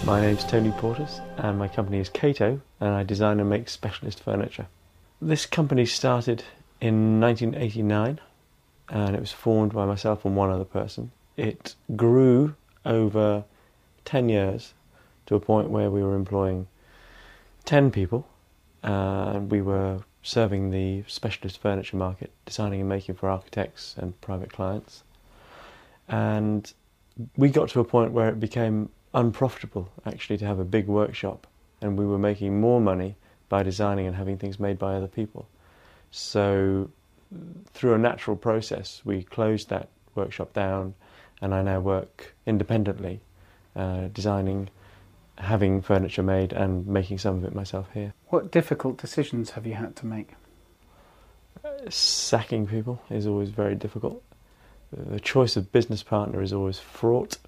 My name's Tony Portis and my company is Cato, and I design and make specialist furniture. This company started in 1989 and it was formed by myself and one other person. It grew over 10 years to a point where we were employing 10 people and we were serving the specialist furniture market, designing and making for architects and private clients. And we got to a point where it became unprofitable actually to have a big workshop, and we were making more money by designing and having things made by other people. So through a natural process we closed that workshop down, and I now work independently, designing, having furniture made and making some of it myself here. What difficult decisions have you had to make? Sacking people is always very difficult. The choice of business partner is always fraught.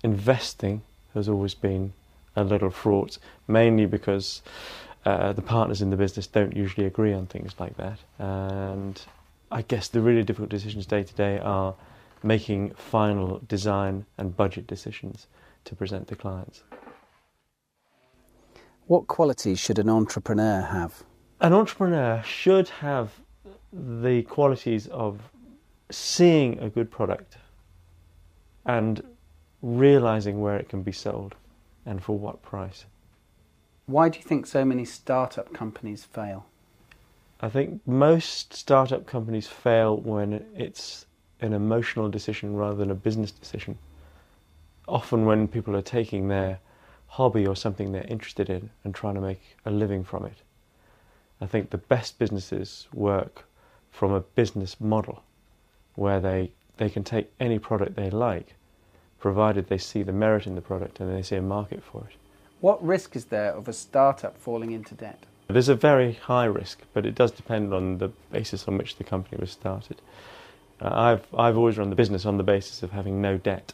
Investing has always been a little fraught, mainly because the partners in the business don't usually agree on things like that. And I guess the really difficult decisions day to day are making final design and budget decisions to present to clients. What qualities should an entrepreneur have? An entrepreneur should have the qualities of seeing a good product and realising where it can be sold and for what price. Why do you think so many startup companies fail? I think most startup companies fail when it's an emotional decision rather than a business decision. Often when people are taking their hobby or something they're interested in and trying to make a living from it. I think the best businesses work from a business model where they can take any product they like, provided they see the merit in the product and they see a market for it. What risk is there of a startup falling into debt? There's a very high risk, but it does depend on the basis on which the company was started. I've always run the business on the basis of having no debt,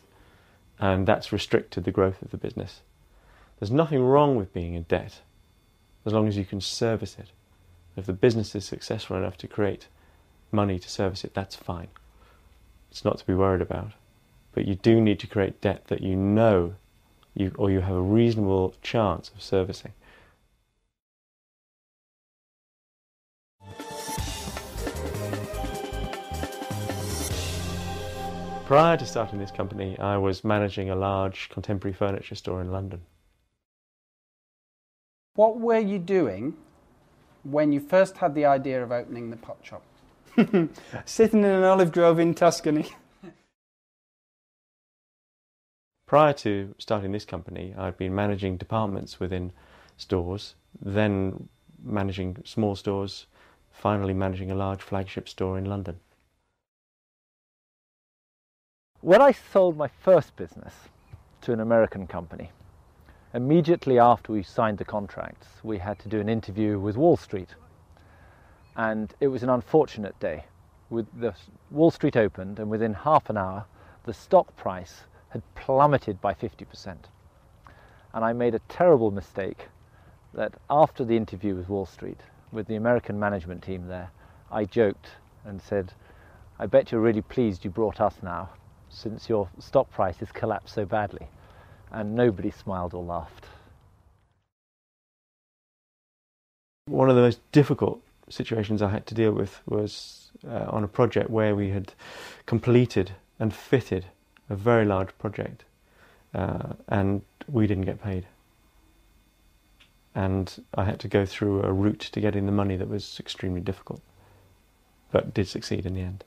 and that's restricted the growth of the business. There's nothing wrong with being in debt as long as you can service it. If the business is successful enough to create money to service it, that's fine. It's not to be worried about. But you do need to create debt that you know you have a reasonable chance of servicing. Prior to starting this company, I was managing a large contemporary furniture store in London. What were you doing when you first had the idea of opening the pot shop? Sitting in an olive grove in Tuscany. Prior to starting this company, I'd been managing departments within stores, then managing small stores, finally managing a large flagship store in London. When I sold my first business to an American company, immediately after we signed the contracts, we had to do an interview with Wall Street. And it was an unfortunate day. The Wall Street opened, and within half an hour, the stock price had plummeted by 50%. And I made a terrible mistake that after the interview with Wall Street, with the American management team there, I joked and said, "I bet you're really pleased you brought us now, since your stock price has collapsed so badly." And nobody smiled or laughed. One of the most difficult situations I had to deal with was on a project where we had completed and fitted a very large project and we didn't get paid. And I had to go through a route to getting the money that was extremely difficult, but did succeed in the end.